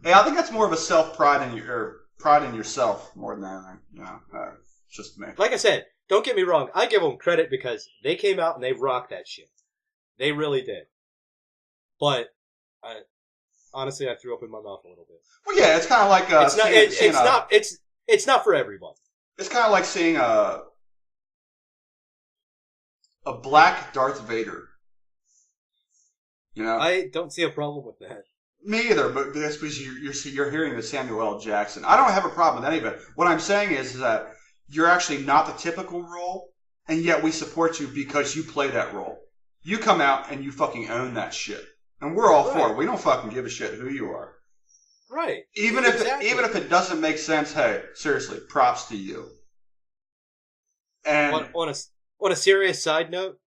Hey, I think that's more of a self-pride in pride in yourself more than anything. It's just me. Like I said, don't get me wrong. I give them credit because they came out and they rocked that shit. They really did. But honestly, I threw up in my mouth a little bit. Well, yeah, it's kind of like it's not for everyone. It's kind of like seeing a black Darth Vader. I don't see a problem with that. Me either, but that's because you're hearing the Samuel L. Jackson. I don't have a problem with any of it. What I'm saying is that you're actually not the typical role, and yet we support you because you play that role. You come out and you fucking own that shit. And we're all for it. We don't fucking give a shit who you are. Right. Even if it doesn't make sense, hey, seriously, props to you. And on a serious side note,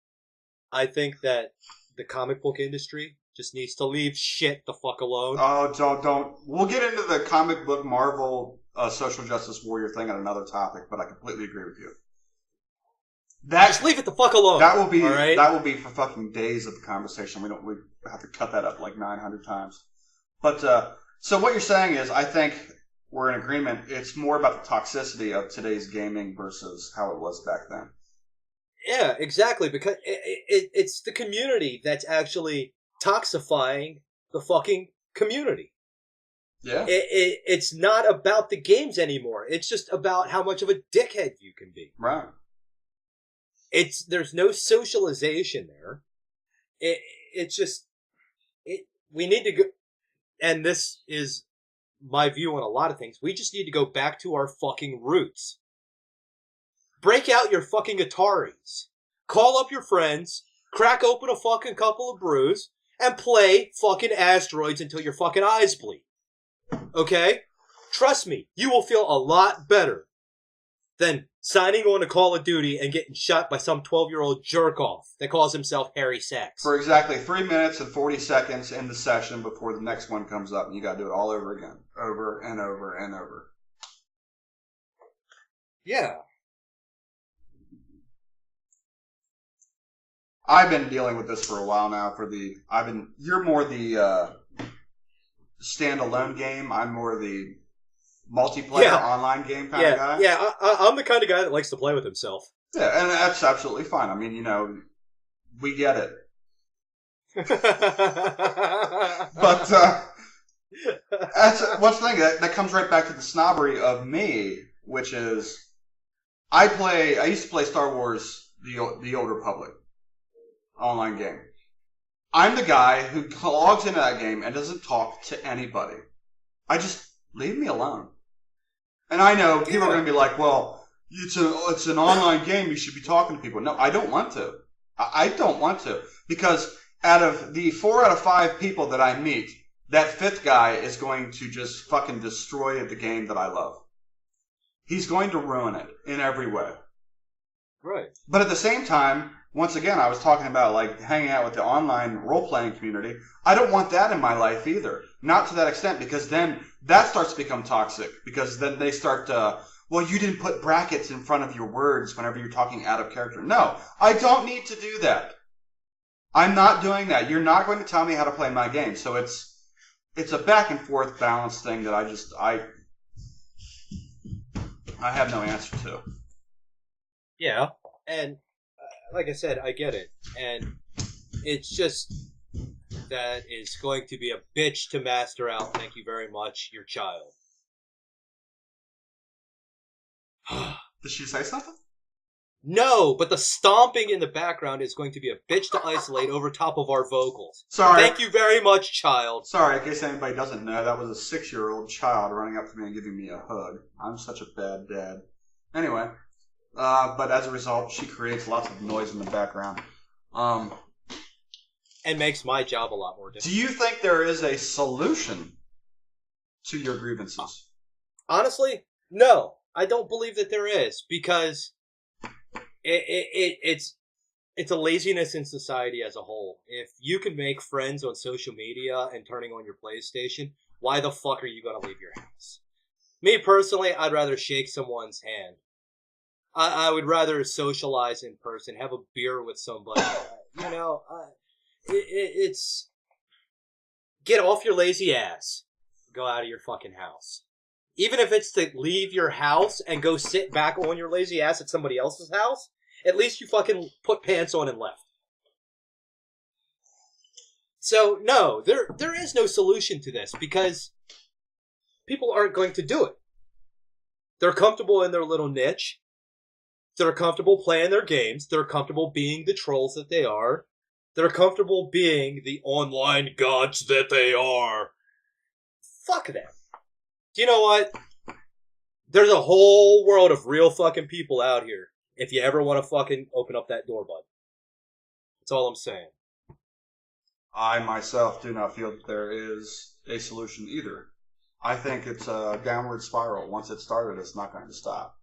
I think that the comic book industry just needs to leave shit the fuck alone. Oh, don't. We'll get into the comic book Marvel social justice warrior thing on another topic, but I completely agree with you. Just leave it the fuck alone. That will be all right? That will be for fucking days of conversation. We have to cut that up like 900 times. But so what you're saying is, I think we're in agreement. It's more about the toxicity of today's gaming versus how it was back then. Yeah, exactly. Because it's the community that's actually toxifying the fucking community. Yeah. It's not about the games anymore. It's just about how much of a dickhead you can be. Right. There's no socialization there. We need to go, and this is my view on a lot of things. We just need to go back to our fucking roots. Break out your fucking Ataris. Call up your friends, crack open a fucking couple of brews, and play fucking Asteroids until your fucking eyes bleed. Okay? Trust me, you will feel a lot better than signing on to Call of Duty and getting shot by some 12-year-old jerk-off that calls himself Harry Sachs. For exactly 3 minutes and 40 seconds in the session before the next one comes up, and you gotta do it all over again. Over and over and over. Yeah. I've been dealing with this for a while now. You're more the standalone game. I'm more the multiplayer online game kind of guy. Yeah, I'm the kind of guy that likes to play with himself. Yeah, and that's absolutely fine. I mean, we get it. But that's one thing that comes right back to the snobbery of me, which is I used to play Star Wars: The Old Republic online game. I'm the guy who logs into that game and doesn't talk to anybody. I just leave me alone. And I know people are going to be like, well, it's an online game, you should be talking to people. No, I don't want to. I don't want to. Because out of the 4 out of 5 people that I meet, that 5th guy is going to just fucking destroy the game that I love. He's going to ruin it in every way. Right. But at the same time, once again, I was talking about like hanging out with the online role-playing community. I don't want that in my life either. Not to that extent, because then that starts to become toxic. Because then they start to, well, you didn't put brackets in front of your words whenever you're talking out of character. No, I don't need to do that. I'm not doing that. You're not going to tell me how to play my game. So it's a back and forth balance thing that I have no answer to. Yeah, and like I said, I get it. And it's just that is going to be a bitch to master out. Thank you very much, your child. Did she say something? No, but the stomping in the background is going to be a bitch to isolate over top of our vocals. Sorry. Thank you very much, child. Sorry, in case anybody doesn't know, that was a 6-year-old child running up to me and giving me a hug. I'm such a bad dad. Anyway, but as a result, she creates lots of noise in the background. And makes my job a lot more difficult. Do you think there is a solution to your grievances? Honestly, no. I don't believe that there is, because it's a laziness in society as a whole. If you can make friends on social media and turning on your PlayStation, why the fuck are you going to leave your house? Me personally, I'd rather shake someone's hand. I would rather socialize in person, have a beer with somebody. It's get off your lazy ass. go out of your fucking house. Even if it's to leave your house and go sit back on your lazy ass at somebody else's house, at least you fucking put pants on and left. So, no, there is no solution to this because people aren't going to do it. They're comfortable in their little niche. They're comfortable playing their games. They're comfortable being the trolls that they are. They're comfortable being the online gods that they are. Fuck them. Do you know what? There's a whole world of real fucking people out here if you ever want to fucking open up that door button. That's all I'm saying. I myself do not feel that there is a solution either. I think it's a downward spiral. Once it started, it's not going to stop.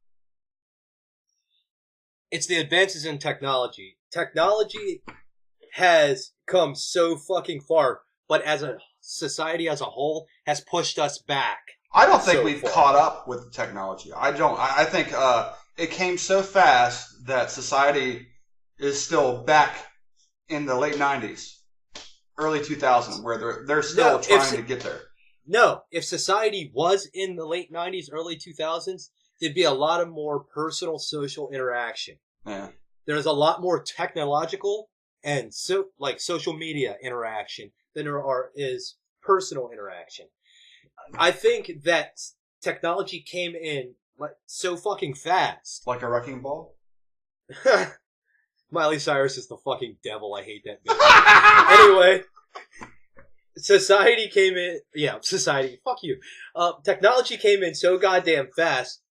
It's the advances in technology. Technology has come so fucking far, but as a society as a whole has pushed us back. I don't think we've caught up with the technology. I don't. I think it came so fast that society is still back in the late 90s, early 2000s, where they're still trying to get there. No, if society was in the late 90s, early 2000s, there'd be a lot of more personal social interaction. Yeah. There's a lot more technological and social media interaction than there is personal interaction. I think that technology came in so fucking fast. Like a wrecking ball? Miley Cyrus is the fucking devil. I hate that bitch. Anyway, society came in... Yeah, society. Fuck you. Technology came in so goddamn fast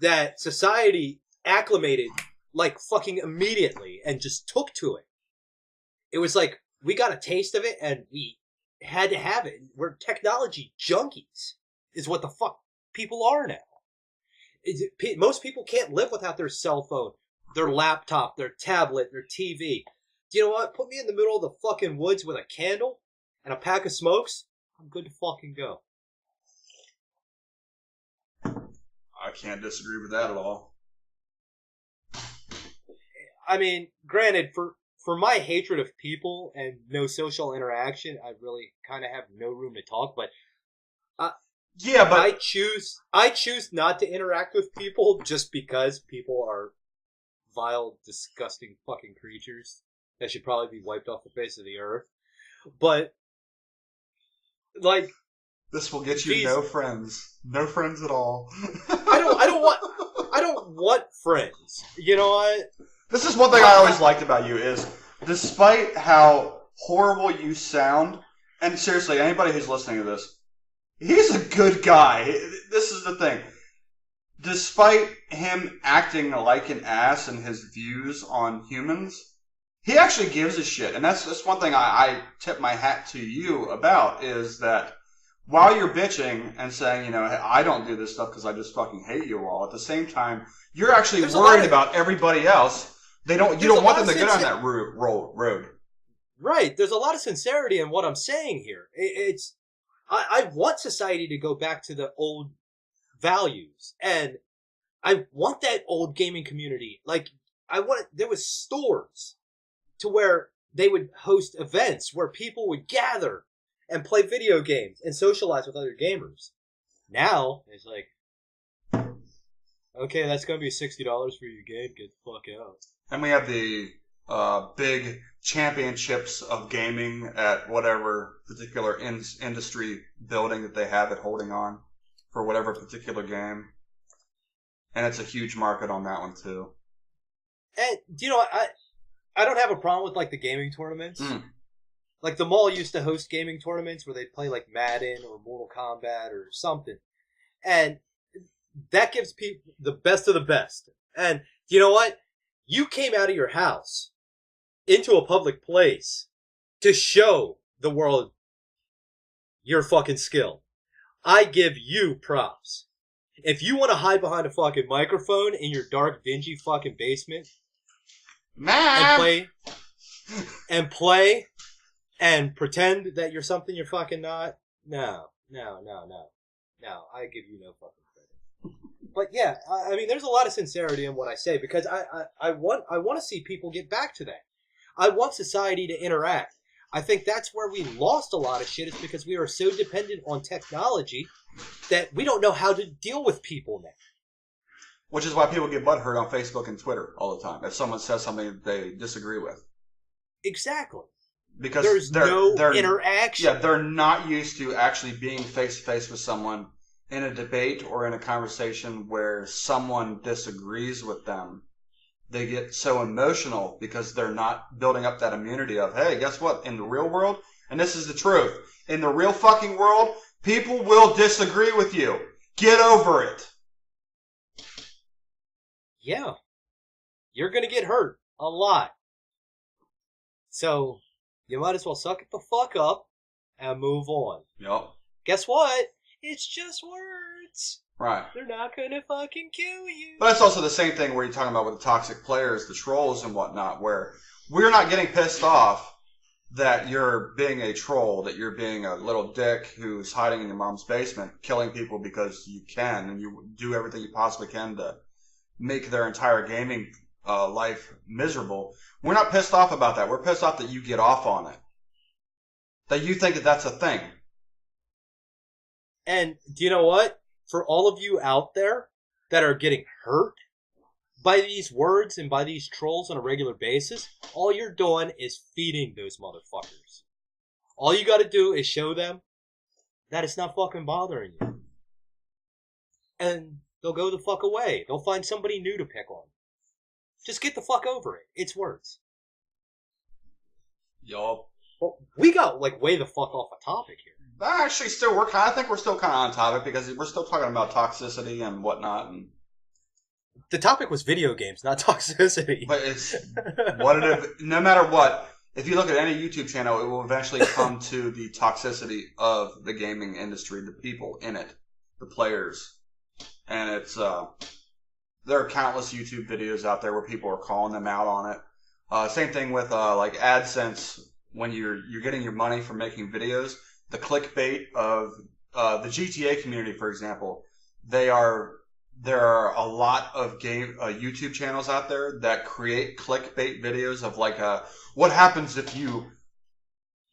that society acclimated like fucking immediately and just took to it. It was like, we got a taste of it and we had to have it. We're technology junkies, is what the fuck people are now. Most people can't live without their cell phone, their laptop, their tablet, their TV. Do you know what? Put me in the middle of the fucking woods with a candle and a pack of smokes. I'm good to fucking go. I can't disagree with that at all. I mean, granted, for my hatred of people and no social interaction, I really kind of have no room to talk. But I choose not to interact with people just because people are vile, disgusting fucking creatures that should probably be wiped off the face of the earth. But like, this will get you no friends at all. I don't want friends. You know what? This is one thing I always liked about you is, despite how horrible you sound, and seriously, anybody who's listening to this, he's a good guy. This is the thing. Despite him acting like an ass in his views on humans, he actually gives a shit. And that's one thing I tip my hat to you about, is that while you're bitching and saying, you know, hey, I don't do this stuff because I just fucking hate you all, at the same time, you're actually worried about everybody else. You don't want them to get on that road. Right. There's a lot of sincerity in what I'm saying here. I want society to go back to the old values, and I want that old gaming community. Like, there was stores to where they would host events where people would gather and play video games and socialize with other gamers. Now, it's like, okay, that's going to be $60 for your game. Get the fuck out. And we have the big championships of gaming at whatever particular industry building that they have it holding on for whatever particular game. And it's a huge market on that one, too. And, you know, I don't have a problem with, like, the gaming tournaments. Mm. Like, the mall used to host gaming tournaments where they'd play, like, Madden or Mortal Kombat or something. And that gives people the best of the best. And, you know what? You came out of your house into a public place to show the world your fucking skill. I give you props. If you want to hide behind a fucking microphone in your dark, dingy fucking basement and play and pretend that you're something you're fucking not, no, I give you no fucking credit. But yeah, I mean, there's a lot of sincerity in what I say, because I want to see people get back to that. I want society to interact. I think that's where we lost a lot of shit, is because we are so dependent on technology that we don't know how to deal with people now. Which is why people get butthurt on Facebook and Twitter all the time if someone says something that they disagree with. Exactly. Because there's no interaction. Yeah, they're not used to actually being face to face with someone in a debate or in a conversation where someone disagrees with them. They get so emotional because they're not building up that immunity of, hey, guess what? In the real world, and this is the truth, in the real fucking world, people will disagree with you. Get over it. Yeah. You're gonna get hurt a lot. So, you might as well suck it the fuck up and move on. Yep. Guess what? It's just words. Right. They're not gonna fucking kill you. But it's also the same thing where you're talking about with the toxic players, the trolls and whatnot, where we're not getting pissed off that you're being a troll, that you're being a little dick who's hiding in your mom's basement, killing people because you can, and you do everything you possibly can to make their entire gaming life miserable. We're not pissed off about that. We're pissed off that you get off on it. That you think that that's a thing. And do you know what? For all of you out there that are getting hurt by these words and by these trolls on a regular basis, all you're doing is feeding those motherfuckers. All you gotta do is show them that it's not fucking bothering you. And they'll go the fuck away. They'll find somebody new to pick on. Just get the fuck over it. It's words. Yup. Well, we got way the fuck off a topic here. Actually, I think we're still kind of on topic because we're still talking about toxicity and whatnot. And the topic was video games, not toxicity. But it's what it. No matter what, if you look at any YouTube channel, it will eventually come to the toxicity of the gaming industry, the people in it, the players, and it's there are countless YouTube videos out there where people are calling them out on it. Same thing with like AdSense when you're getting your money from making videos. The clickbait of the GTA community, for example, there are a lot of YouTube channels out there that create clickbait videos of what happens if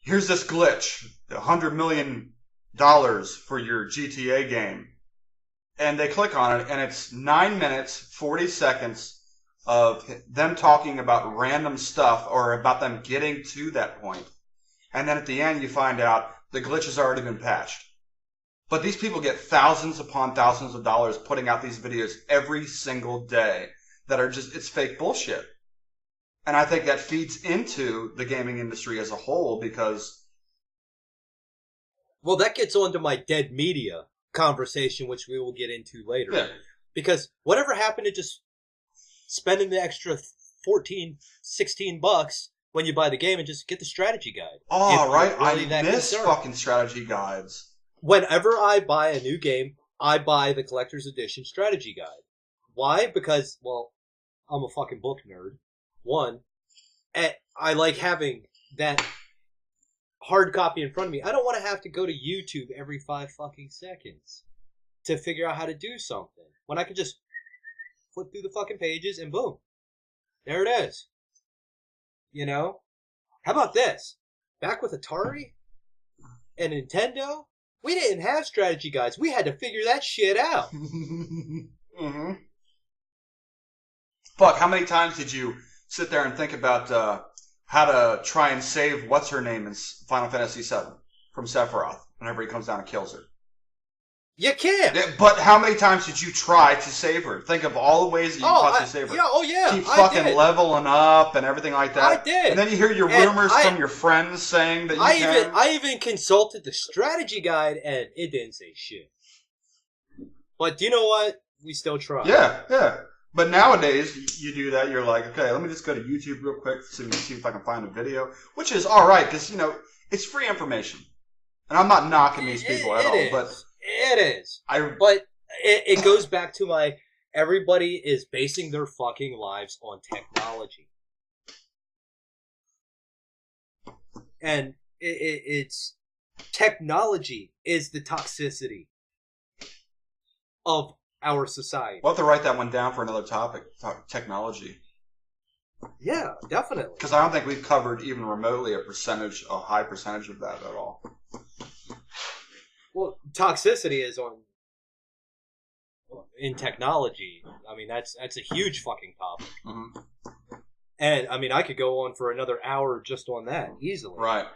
here's this glitch, $100 million for your GTA game, and they click on it, and it's 9 minutes, 40 seconds of them talking about random stuff or about them getting to that point, and then at the end you find out the glitch has already been patched. But these people get thousands upon thousands of dollars putting out these videos every single day that are it's fake bullshit. And I think that feeds into the gaming industry as a whole because... Well, that gets on to my dead media conversation, which we will get into later. Yeah. Because whatever happened to just spending the extra $14-16 when you buy the game and just get the strategy guide? Oh, right. Really I miss fucking strategy guides. Whenever I buy a new game, I buy the collector's edition strategy guide. Why? Because, well, I'm a fucking book nerd. One, and I like having that hard copy in front of me. I don't want to have to go to YouTube every 5 fucking seconds to figure out how to do something. When I can just flip through the fucking pages and boom. There it is. You know? How about this? Back with Atari and Nintendo, we didn't have strategy guides. We had to figure that shit out. Mm-hmm. Fuck, how many times did you sit there and think about how to try and save what's-her-name in Final Fantasy VII from Sephiroth whenever he comes down and kills her? You can't. Yeah, but how many times did you try to save her? Think of all the ways that you possibly save her. Yeah, Keep fucking leveling up and everything like that. I did. And then you hear your rumors from your friends saying that you can. I even consulted the strategy guide and it didn't say shit. But do you know what? We still try. Yeah. But nowadays, you do that, you're like, okay, let me just go to YouTube real quick to see if I can find a video. Which is alright, because, it's free information. And I'm not knocking these people at all, but... It is. But it goes back to everybody is basing their fucking lives on technology. And it's technology is the toxicity of our society. We'll have to write that one down for another topic, technology. Yeah, definitely. Because I don't think we've covered even remotely a high percentage of that at all. Well, toxicity is in technology. I mean, that's a huge fucking topic. Mm-hmm. And I mean, I could go on for another hour just on that easily. Right.